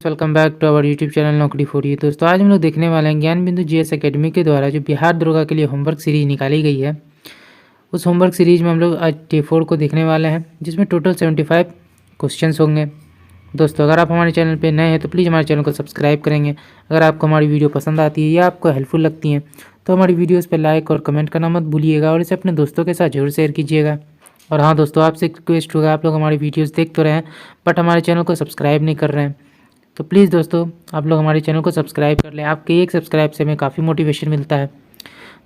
Welcome back to our YouTube channel Naukri for you. दोस्तों आज हम लोग देखने वाले हैं ज्ञान बिंदु जीएस एकेडमी के द्वारा जो बिहार दरोगा के लिए होमवर्क सीरीज निकाली गई है। उस होमवर्क सीरीज में हम लोग आज डे 4 को देखने वाले हैं, जिसमें टोटल 75 क्वेश्चंस होंगे। दोस्तों अगर आप हमारे चैनल पर नए हैं तो प्लीज़ हमारे चैनल को सब्सक्राइब करेंगे। अगर आपको हमारी वीडियो पसंद आती है या आपको हेल्पफुल लगती हैं तो हमारी वीडियोज़ पर लाइक और कमेंट करना मत भूलिएगा और इसे अपने दोस्तों के साथ जरूर शेयर कीजिएगा। और हाँ दोस्तों, आपसे रिक्वेस्ट होगा, आप लोग हमारी वीडियोस देख तो रहे हैं बट हमारे चैनल को सब्सक्राइब नहीं कर रहे हैं, तो प्लीज़ दोस्तों आप लोग हमारे चैनल को सब्सक्राइब कर लें। आपके एक सब्सक्राइब से हमें काफ़ी मोटिवेशन मिलता है।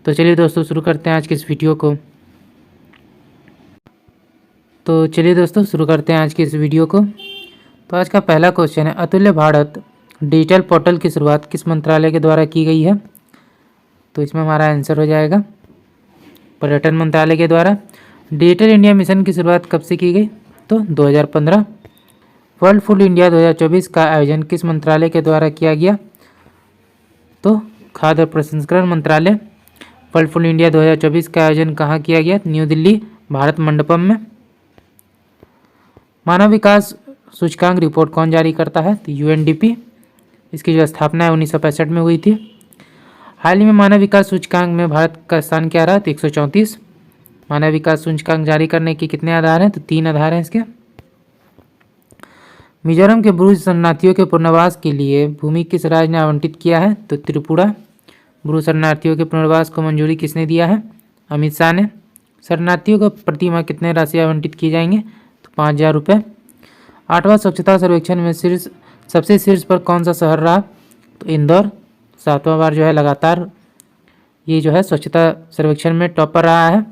तो चलिए दोस्तों शुरू करते हैं आज की इस वीडियो को। तो आज का पहला क्वेश्चन है, अतुल्य भारत डिजिटल पोर्टल की शुरुआत किस मंत्रालय के द्वारा की गई है? तो इसमें हमारा आंसर हो जाएगा पर्यटन मंत्रालय के द्वारा। डिजिटल इंडिया मिशन की शुरुआत कब से की गई? तो 2015। वर्ल्ड फूड इंडिया 2024 का आयोजन किस मंत्रालय के द्वारा किया गया? तो खाद्य प्रसंस्करण मंत्रालय। वर्ल्ड फूड इंडिया 2024 का आयोजन कहाँ किया गया? न्यू दिल्ली भारत मंडपम में। मानव विकास सूचकांक रिपोर्ट कौन जारी करता है? तो यूएनडीपी। इसकी जो स्थापना है 1965 में हुई थी। हाल ही में मानव विकास सूचकांक में भारत का स्थान क्या रहा? तो 134। मानव विकास सूचकांक जारी करने के कितने आधार हैं? तो 3 आधार हैं इसके। मिजोरम के ब्रू शरणार्थियों के पुनर्वास के लिए भूमि किस राज्य ने आवंटित किया है? तो त्रिपुरा। ब्रू शरणार्थियों के पुनर्वास को मंजूरी किसने दिया है? अमित शाह ने। शरणार्थियों को प्रति माह कितने राशि आवंटित किए जाएंगे? तो 5,000 रुपये। 8वां स्वच्छता सर्वेक्षण में सबसे शीर्ष पर कौन सा शहर रहा? तो इंदौर। 7वां बार जो है लगातार ये जो है स्वच्छता सर्वेक्षण में टॉपर रहा है।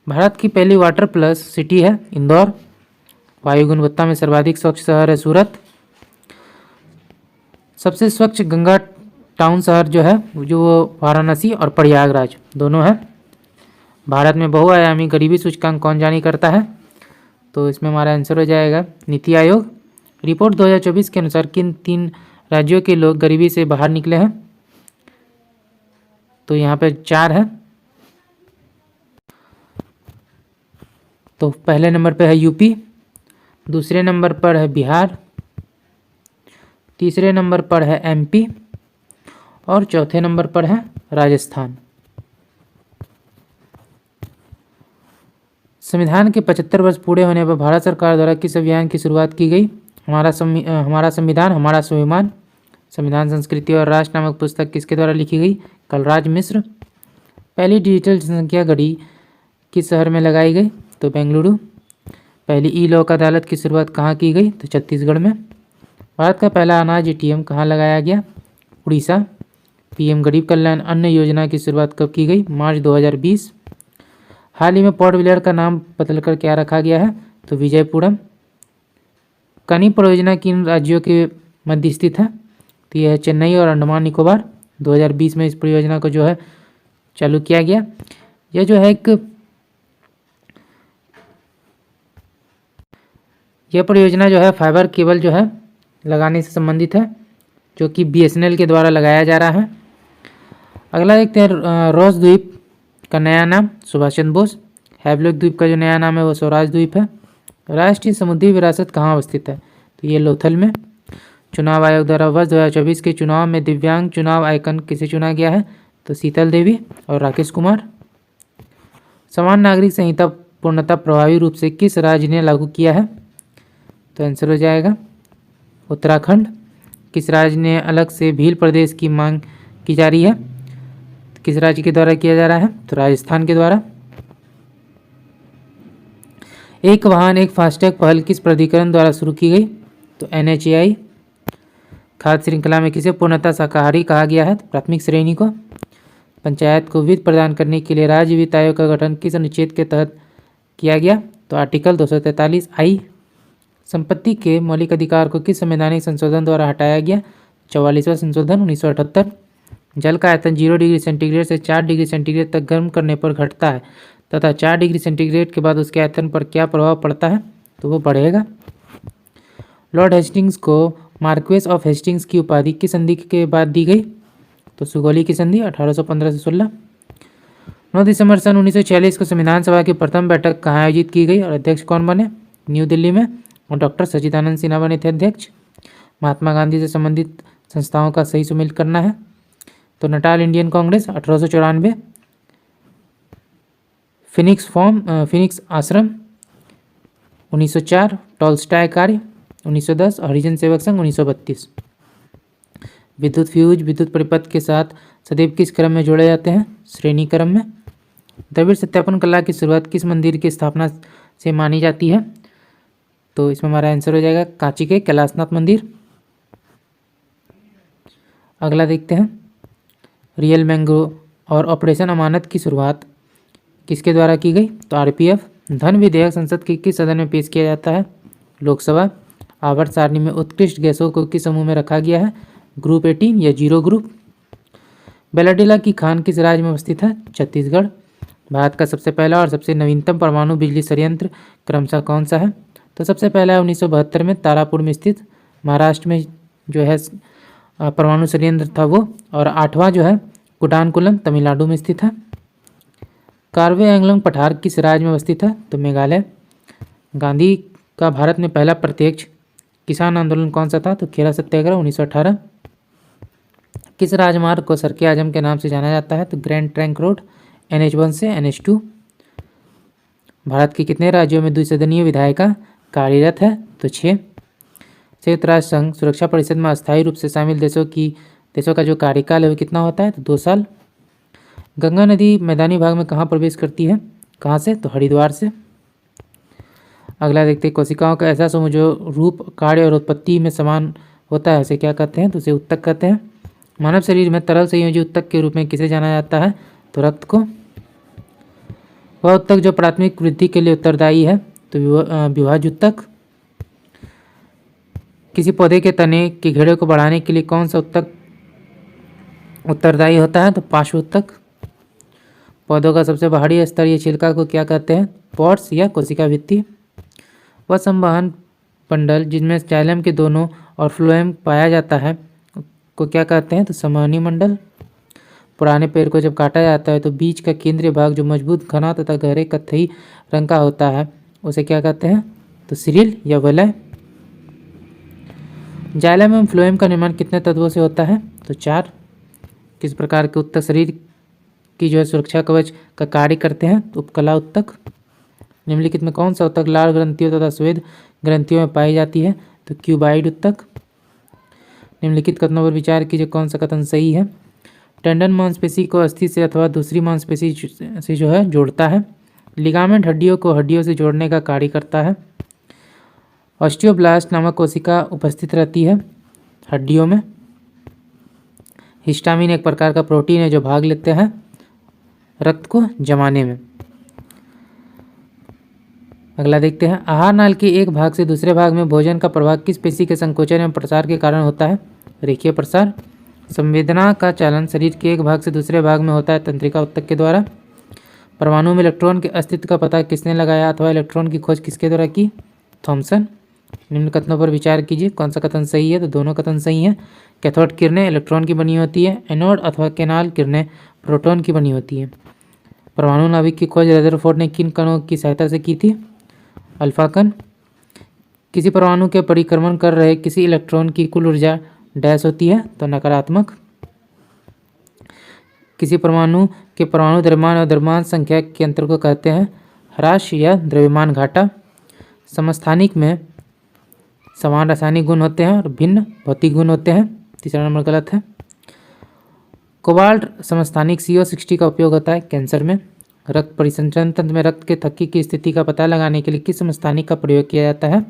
भारत की पहली वाटर प्लस सिटी है इंदौर। वायु गुणवत्ता में सर्वाधिक स्वच्छ शहर है सूरत। सबसे स्वच्छ गंगा टाउन शहर जो है जो वाराणसी और प्रयागराज दोनों है। भारत में बहुआयामी गरीबी सूचकांक कौन जारी करता है? तो इसमें हमारा आंसर हो जाएगा नीति आयोग। रिपोर्ट 2024 के अनुसार किन 3 राज्यों के लोग गरीबी से बाहर निकले हैं? तो यहाँ पे 4 है। तो पहले नंबर पे है यूपी, दूसरे नंबर पर है बिहार, तीसरे नंबर पर है एमपी और चौथे नंबर पर है राजस्थान। संविधान के 75 वर्ष पूरे होने पर भारत सरकार द्वारा किस अभियान की शुरुआत की गई? हमारा संविधान हमारा स्वाभिमान। संविधान संस्कृति और राष्ट्र नामक पुस्तक किसके द्वारा लिखी गई? कलराज मिश्र। पहली डिजिटल जनसंख्या घड़ी किस शहर में लगाई गई? तो बेंगलुरु। पहली ई लोक अदालत की शुरुआत कहाँ की गई? तो छत्तीसगढ़ में। भारत का पहला अनाज एटीएम कहाँ लगाया गया? उड़ीसा। पीएम गरीब कल्याण अन्न योजना की शुरुआत कब की गई? मार्च 2020। हाल ही में पोर्ट ब्लेयर का नाम बदलकर क्या रखा गया है? तो विजयपुरम। कनी परियोजना किन राज्यों के मध्य स्थित है? तो यह है चेन्नई और अंडमान निकोबार। 2020 में इस परियोजना को जो है चालू किया गया। यह जो है यह परियोजना जो है फाइबर केबल जो है लगाने से संबंधित है, जो कि बीएसएनएल के द्वारा लगाया जा रहा है। अगला देखते हैं रोस द्वीप का नया नाम सुभाष चंद्र बोस। हैवलॉक द्वीप का जो नया नाम है वो स्वराज द्वीप है। राष्ट्रीय समुद्री विरासत कहाँ अवस्थित है? तो ये लोथल में। चुनाव आयोग द्वारा वर्ष 2024 के चुनाव में दिव्यांग चुनाव आइकन किसे चुना गया है? तो शीतल देवी और राकेश कुमार। समान नागरिक संहिता पूर्णतः प्रभावी रूप से किस राज्य ने लागू किया है? तो आंसर हो जाएगा उत्तराखंड। किस राज्य ने अलग से भील प्रदेश की मांग की जा रही है? किस राज्य के द्वारा किया जा रहा है? तो राजस्थान के द्वारा। एक वाहन एक फास्टैग पहल किस प्राधिकरण द्वारा शुरू की गई? तो NHAI। खाद्य श्रृंखला में किसे पूर्णतः शाकाहारी कहा गया है? तो प्राथमिक श्रेणी को। पंचायत को वित्त प्रदान करने के लिए राज्य वित्त आयोग का गठन किस अनुच्छेद के तहत किया गया? तो आर्टिकल 243I। संपत्ति के मौलिक अधिकार को किस संवैधानिक संशोधन द्वारा हटाया गया? 44वां संशोधन 1978। जल का आयतन 0 डिग्री सेंटीग्रेड से 4 डिग्री सेंटीग्रेड तक गर्म करने पर घटता है तथा 4 डिग्री सेंटीग्रेड के बाद उसके आयतन पर क्या प्रभाव पड़ता है? तो वो बढ़ेगा। लॉर्ड हेस्टिंग्स को मार्क्वेस ऑफ हेस्टिंग्स की उपाधि किस संधि के बाद दी गई? तो सुगौली की संधि 1815 से 16। 9 दिसंबर सन 1946 को संविधान सभा की प्रथम बैठक कहाँ आयोजित की गई और अध्यक्ष कौन बने? न्यू दिल्ली में। और डॉक्टर सच्चिदानंद सिन्हा बने थे अध्यक्ष। महात्मा गांधी से संबंधित संस्थाओं का सही सुमेल करना है। तो नटाल इंडियन कांग्रेस 1894, फिनिक्स आश्रम 1904, टॉल्स्टाय कार्य 1910, हरिजन सेवक संघ 1932। विद्युत फ्यूज विद्युत परिपथ के साथ सदैव किस क्रम में जोड़े जाते हैं? श्रेणी क्रम में। द्रविड़ सत्यापन कला की शुरुआत किस मंदिर की स्थापना से मानी जाती है? तो इसमें हमारा आंसर हो जाएगा कांची के कैलाशनाथ मंदिर। अगला देखते हैं, रियल मैंगो और ऑपरेशन अमानत की शुरुआत किसके द्वारा की गई? तो आरपीएफ। धन विधेयक संसद के किस सदन में पेश किया जाता है? लोकसभा। आवर्त सारणी में उत्कृष्ट गैसों को किस समूह में रखा गया है? ग्रुप 18 या जीरो ग्रुप। बेलाडेला की खान किस राज्य में अवस्थित है? छत्तीसगढ़। भारत का सबसे पहला और सबसे नवीनतम परमाणु बिजली संयंत्र क्रमशः कौन सा है? तो सबसे पहला है 1972 में तारापुर में स्थित महाराष्ट्र में जो है परमाणु संयंत्र था वो, और 8वां जो है कुडानकुलम तमिलनाडु में स्थित है। कार्वे एंगलोंग पठार किस राज्य में अवस्थित है? तो मेघालय। गांधी का भारत में पहला प्रत्यक्ष किसान आंदोलन कौन सा था? तो खेरा सत्याग्रह 1918। किस राजमार्ग को सरके आजम के नाम से जाना जाता है? तो ग्रैंड ट्रंक रोड NH1 से NH2। भारत के कितने राज्यों में द्विसदनीय विधायिका कार्यरत है? तो 6। संयुक्त राष्ट्र संघ सुरक्षा परिषद में अस्थायी रूप से शामिल देशों का जो कार्यकाल है वो कितना होता है? तो 2 साल। गंगा नदी मैदानी भाग में कहाँ प्रवेश करती है? कहाँ से? तो हरिद्वार से। अगला देखते हैं, कोशिकाओं का ऐसा समूह जो रूप, कार्य और उत्पत्ति में समान होता है उसे क्या कहते हैं? तो उसे उत्तक कहते हैं। मानव शरीर में तरल संयोजी उत्तक के रूप में किसे जाना जाता है? तो रक्त को। वह उत्तक जो प्राथमिक वृद्धि के लिए उत्तरदायी है, तो विभाज उत्तक। किसी पौधे के तने के घेरे को बढ़ाने के लिए कौन सा उत्तक उत्तरदायी होता है? तो पार्श्व उत्तक। पौधों का सबसे बाहरी स्तर या छिलका को क्या कहते हैं? पॉट्स या कोशिका भित्ति। वह संवहन पंडल जिनमें जाइलम के दोनों और फ्लोएम पाया जाता है को क्या कहते हैं? तो संवहनी मंडल। पुराने पेड़ को जब काटा जाता है तो बीज का केंद्रीय भाग जो मजबूत, घना तथा गहरे कत्थई रंग का होता है उसे क्या कहते हैं? तो सिरिल या वलय। जाइलम एवं फ्लोएम का निर्माण कितने तत्वों से होता है? तो 4। किस प्रकार के उत्तक शरीर की जो है सुरक्षा कवच का कार्य करते हैं? तो उपकला उत्तक। निम्नलिखित में कौन सा उत्तक लाल ग्रंथियों तथा श्वेत ग्रंथियों में पाई जाती है? तो क्यूबाइड उत्तक। निम्नलिखित कथनों पर विचार कीजिए, कौन सा कथन सही है? टेंडन मांसपेशी को अस्थि से अथवा दूसरी मांसपेशी से जो है जोड़ता है। लिगामेंट हड्डियों को हड्डियों से जोड़ने का कार्य करता है। ऑस्टियोब्लास्ट नामक कोशिका उपस्थित रहती है हड्डियों में। हिस्टामिन एक प्रकार का प्रोटीन है जो भाग लेते हैं रक्त को जमाने में। अगला देखते हैं, आहार नाल के एक भाग से दूसरे भाग में भोजन का प्रवाह किस पेशी के संकोचन एवं प्रसार के कारण होता है? रेखीय प्रसार। संवेदना का चालन शरीर के एक भाग से दूसरे भाग में होता है तंत्रिका उत्तक के द्वारा। परमाणु में इलेक्ट्रॉन के अस्तित्व का पता किसने लगाया अथवा इलेक्ट्रॉन की खोज किसके द्वारा की? थॉमसन। निम्न कथनों पर विचार कीजिए, कौन सा कथन सही है? तो दोनों कथन सही हैं। कैथोड किरणें इलेक्ट्रॉन की बनी होती है। एनोड अथवा कैनाल किरणें प्रोटॉन की बनी होती है। परमाणु नाभिक की खोज रदरफोर्ड ने किन कणों की सहायता से की थी? अल्फा कण। किसी परमाणु के परिक्रमण कर रहे किसी इलेक्ट्रॉन की कुल ऊर्जा डैश होती है? तो नकारात्मक। किसी परमाणु के परमाणु द्रव्यमान और द्रव्यमान संख्या के अंतर को कहते हैं ह्रास या द्रव्यमान घाटा। समस्थानिक में समान रासायनिक गुण होते हैं और भिन्न भौतिक गुण होते हैं। तीसरा नंबर गलत है। कोबाल्ट समस्थानिक CO60 का उपयोग होता है कैंसर में। रक्त परिसंचरण तंत्र में रक्त के थक्की की स्थिति का पता लगाने के लिए किस समस्थानिक का प्रयोग किया जाता है?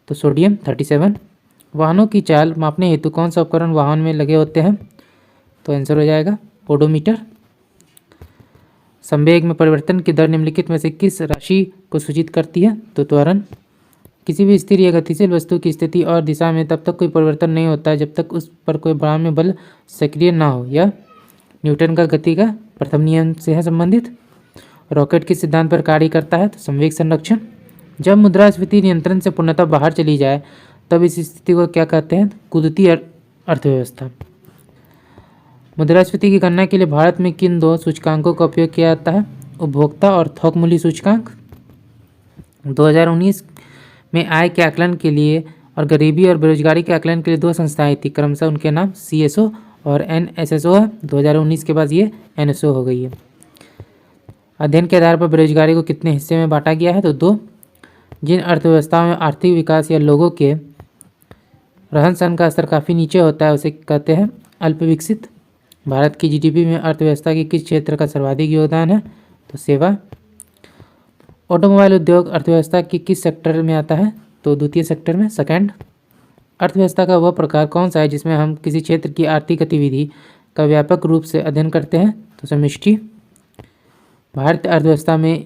तो सोडियम 37। वाहनों की चाल मापने हेतु कौन सा उपकरण वाहन में लगे होते हैं? तो आंसर हो जाएगा ओडोमीटर। संवेग में परिवर्तन की दर निम्नलिखित में से किस राशि को सूचित करती है? तो त्वरण। किसी भी स्थिर या गतिशील वस्तु की स्थिति और दिशा में तब तक कोई परिवर्तन नहीं होता है जब तक उस पर कोई बाह्य बल सक्रिय ना हो। यह न्यूटन का गति का प्रथम नियम से है संबंधित। रॉकेट किस सिद्धांत पर कार्य करता है? तो संवेग संरक्षण। जब मुद्रास्फीति नियंत्रण से पूर्णतः बाहर चली जाए तब इस स्थिति को क्या कहते हैं? कूदती अर्थव्यवस्था। मुद्रास्फीति की गणना के लिए भारत में किन 2 सूचकांकों का उपयोग किया जाता है? उपभोक्ता और थोक मूल्य सूचकांक। 2019 में आय के आकलन के लिए और गरीबी और बेरोजगारी के आकलन के लिए 2 संस्थाएं थी, क्रमशः उनके नाम CSO और NSSO है। 2019 के बाद ये NSO हो गई है। अध्ययन के आधार पर बेरोजगारी को कितने हिस्से में बांटा गया है, तो 2। जिन अर्थव्यवस्थाओं में आर्थिक विकास या लोगों के रहन सहन का स्तर काफ़ी नीचे होता है उसे कहते हैं अल्प विकसित। भारत की GDP में अर्थव्यवस्था के किस क्षेत्र का सर्वाधिक योगदान है, तो सेवा। ऑटोमोबाइल उद्योग अर्थव्यवस्था की किस सेक्टर में आता है, तो द्वितीय सेक्टर में, सेकंड। अर्थव्यवस्था का वह प्रकार कौन सा है जिसमें हम किसी क्षेत्र की आर्थिक गतिविधि का व्यापक रूप से अध्ययन करते हैं, तो समष्टि। भारतीय अर्थव्यवस्था में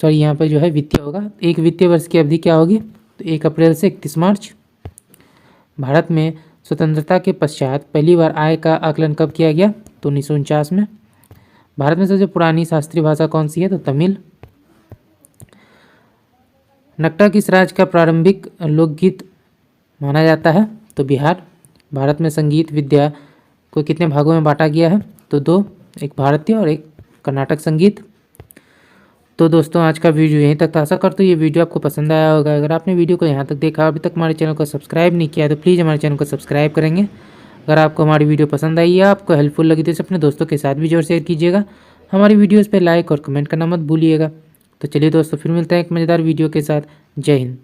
यहाँ पर जो है वित्तीय होगा, एक वित्तीय वर्ष की अवधि क्या होगी, तो 1 अप्रैल से 31 मार्च। भारत में स्वतंत्रता के पश्चात पहली बार आय का आकलन कब किया गया, तो 1949 में। भारत में सबसे पुरानी शास्त्रीय भाषा कौन सी है, तो तमिल। नक्टा किस राज्य का प्रारंभिक लोकगीत माना जाता है, तो बिहार। भारत में संगीत विद्या को कितने भागों में बांटा गया है, तो 2, एक भारतीय और एक कर्नाटक संगीत। तो दोस्तों आज का वीडियो यहीं तक था। आशा करता हूँ ये वीडियो आपको पसंद आया होगा। अगर आपने वीडियो को यहाँ तक देखा, अभी तक हमारे चैनल को सब्सक्राइब नहीं किया तो प्लीज़ हमारे चैनल को सब्सक्राइब करेंगे। अगर आपको हमारी वीडियो पसंद आई या आपको हेल्पफुल लगी तो इसे अपने दोस्तों के साथ भी जरूर शेयर कीजिएगा। हमारी वीडियोज़ पर लाइक और कमेंट करना मत भूलिएगा। तो चलिए दोस्तों फिर मिलते हैं एक मज़ेदार वीडियो के साथ। जय हिंद।